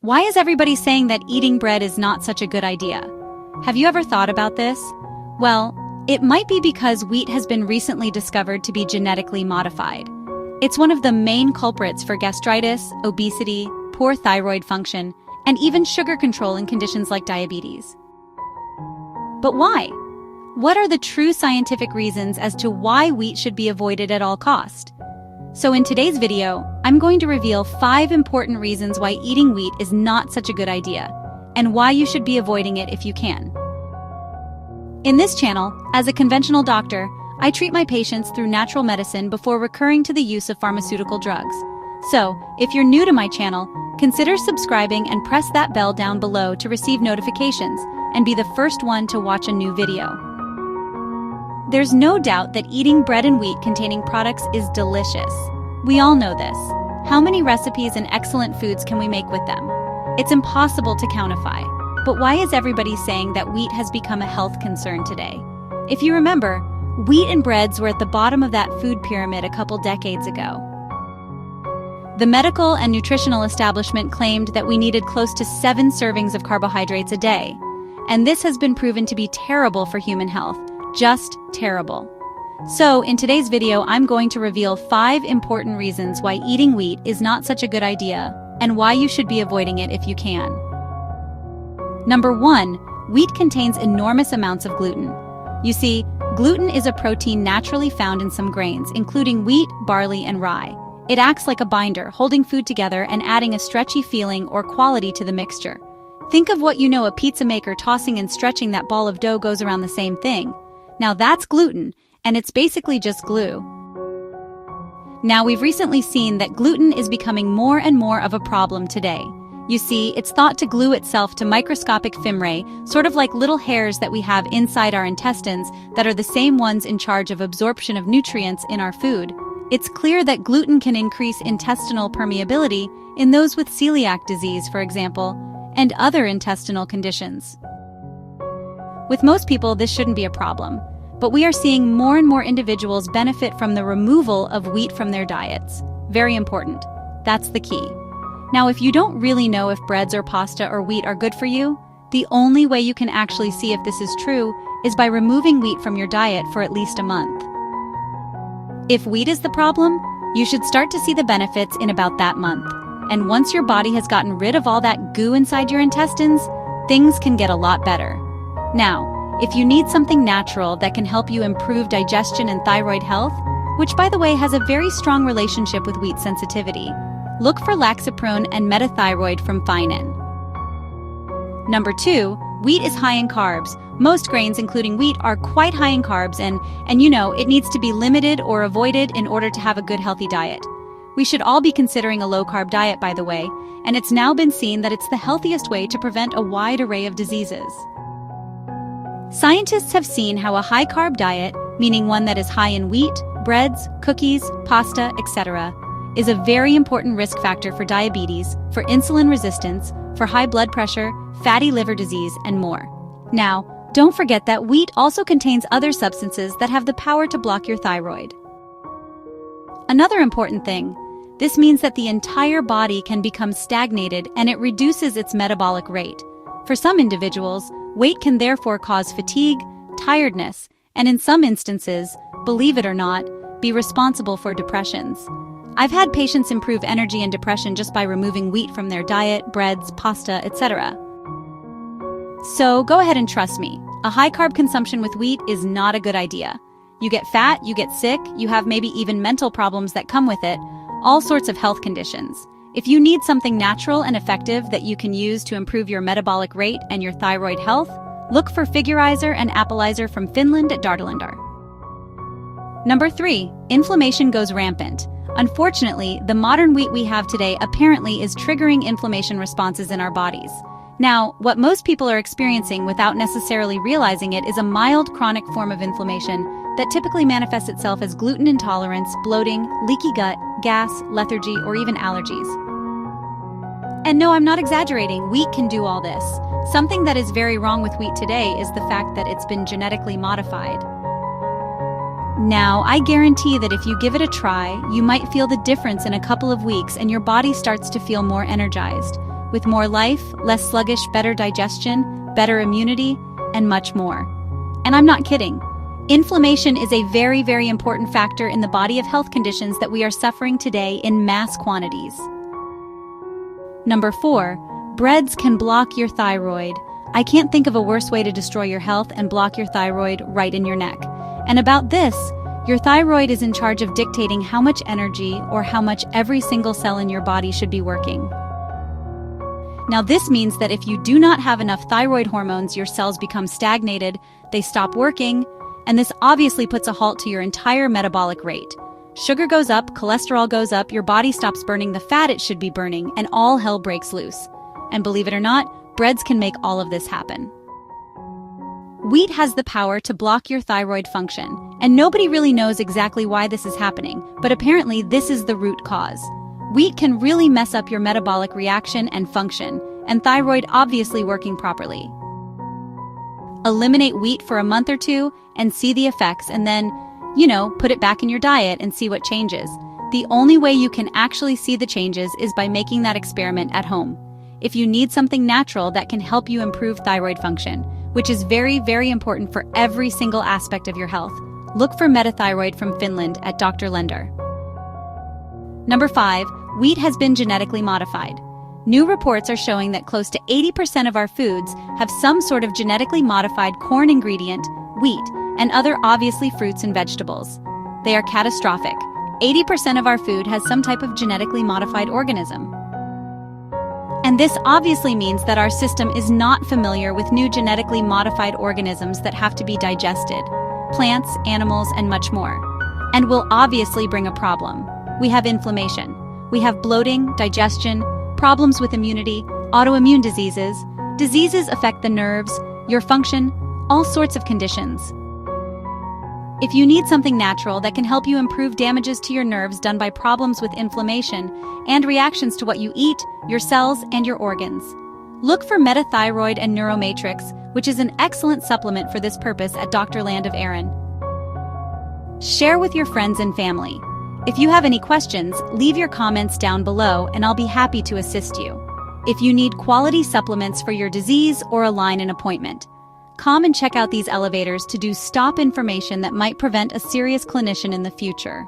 Why is everybody saying that eating bread is not such a good idea? Have you ever thought about this? Well, it might be because wheat has been recently discovered to be genetically modified. It's one of the main culprits for gastritis, obesity, poor thyroid function, and even sugar control in conditions like diabetes. But why? What are the true scientific reasons as to why wheat should be avoided at all cost? So in today's video, I'm going to reveal 5 important reasons why eating wheat is not such a good idea, and why you should be avoiding it if you can. In this channel, as a conventional doctor, I treat my patients through natural medicine before recurring to the use of pharmaceutical drugs. So, if you're new to my channel, consider subscribing and press that bell down below to receive notifications and be the first one to watch a new video. There's no doubt that eating bread and wheat containing products is delicious. We all know this. How many recipes and excellent foods can we make with them? It's impossible to quantify. But why is everybody saying that wheat has become a health concern today? If you remember, wheat and breads were at the bottom of that food pyramid a couple decades ago. The medical and nutritional establishment claimed that we needed close to 7 servings of carbohydrates a day, and this has been proven to be terrible for human health. Just terrible. So, in today's video, I'm going to reveal 5 important reasons why eating wheat is not such a good idea, and why you should be avoiding it if you can. Number 1, wheat contains enormous amounts of gluten. You see, gluten is a protein naturally found in some grains, including wheat, barley, and rye. It acts like a binder, holding food together and adding a stretchy feeling or quality to the mixture. Think of what you know a pizza maker tossing and stretching that ball of dough goes around the same thing. Now that's gluten, and it's basically just glue. Now we've recently seen that gluten is becoming more and more of a problem today. You see, it's thought to glue itself to microscopic fimbriae, sort of like little hairs that we have inside our intestines that are the same ones in charge of absorption of nutrients in our food. It's clear that gluten can increase intestinal permeability in those with celiac disease, for example, and other intestinal conditions. With most people, this shouldn't be a problem, but we are seeing more and more individuals benefit from the removal of wheat from their diets. Very important. That's the key. Now, if you don't really know if breads or pasta or wheat are good for you, the only way you can actually see if this is true is by removing wheat from your diet for at least a month. If wheat is the problem, you should start to see the benefits in about that month. And once your body has gotten rid of all that goo inside your intestines, things can get a lot better. Now, if you need something natural that can help you improve digestion and thyroid health, which by the way has a very strong relationship with wheat sensitivity, look for laxaprone and metathyroid from Finan. Number 2, wheat is high in carbs. Most grains, including wheat, are quite high in carbs and you know, it needs to be limited or avoided in order to have a good healthy diet. We should all be considering a low-carb diet, by the way, and it's now been seen that it's the healthiest way to prevent a wide array of diseases. Scientists have seen how a high-carb diet, meaning one that is high in wheat, breads, cookies, pasta, etc., is a very important risk factor for diabetes, for insulin resistance, for high blood pressure, fatty liver disease, and more. Now, don't forget that wheat also contains other substances that have the power to block your thyroid. Another important thing, this means that the entire body can become stagnated and it reduces its metabolic rate. For some individuals, weight can therefore cause fatigue, tiredness, and in some instances, believe it or not, be responsible for depressions. I've had patients improve energy and depression just by removing wheat from their diet, breads, pasta, etc. So go ahead and trust me, a high-carb consumption with wheat is not a good idea. You get fat, you get sick, you have maybe even mental problems that come with it, all sorts of health conditions. If you need something natural and effective that you can use to improve your metabolic rate and your thyroid health, look for Figurizer and Appleizer from Finland at Dartelindar. Number 3, inflammation goes rampant. Unfortunately, the modern wheat we have today apparently is triggering inflammation responses in our bodies. Now, what most people are experiencing without necessarily realizing it is a mild chronic form of inflammation that typically manifests itself as gluten intolerance, bloating, leaky gut, gas, lethargy, or even allergies. And no, I'm not exaggerating, wheat can do all this. Something that is very wrong with wheat today is the fact that it's been genetically modified. Now, I guarantee that if you give it a try, you might feel the difference in a couple of weeks and your body starts to feel more energized. with more life, less sluggish, better digestion, better immunity, and much more. And I'm not kidding. Inflammation is a very, very important factor in the body of health conditions that we are suffering today in mass quantities. Number 4, breads can block your thyroid. I can't think of a worse way to destroy your health and block your thyroid right in your neck. And about this, your thyroid is in charge of dictating how much energy or how much every single cell in your body should be working. Now this means that if you do not have enough thyroid hormones, your cells become stagnated, they stop working, and this obviously puts a halt to your entire metabolic rate. Sugar goes up, cholesterol goes up, your body stops burning the fat it should be burning, and all hell breaks loose. And believe it or not, breads can make all of this happen. Wheat has the power to block your thyroid function, and nobody really knows exactly why this is happening, but apparently this is the root cause. Wheat can really mess up your metabolic reaction and function, and thyroid obviously working properly. Eliminate wheat for a month or two and see the effects, and then, put it back in your diet and see what changes. The only way you can actually see the changes is by making that experiment at home. If you need something natural that can help you improve thyroid function, which is very, very important for every single aspect of your health, look for Metathyroid from Finland at Dr. Lender. Number 5, wheat has been genetically modified. New reports are showing that close to 80% of our foods have some sort of genetically modified corn ingredient, wheat, and other obviously fruits and vegetables. They are catastrophic. 80% of our food has some type of genetically modified organism. And this obviously means that our system is not familiar with new genetically modified organisms that have to be digested, plants, animals, and much more, and will obviously bring a problem. We have inflammation. We have bloating, digestion, problems with immunity, autoimmune diseases. Diseases affect the nerves, your function, all sorts of conditions. If you need something natural that can help you improve damages to your nerves done by problems with inflammation and reactions to what you eat, your cells, and your organs, look for Metathyroid and Neuromatrix, which is an excellent supplement for this purpose at Dr. Land of Aaron. Share with your friends and family. If you have any questions, leave your comments down below and I'll be happy to assist you. If you need quality supplements for your disease or align an appointment, come and check out these elevators to do stop information that might prevent a serious clinician in the future.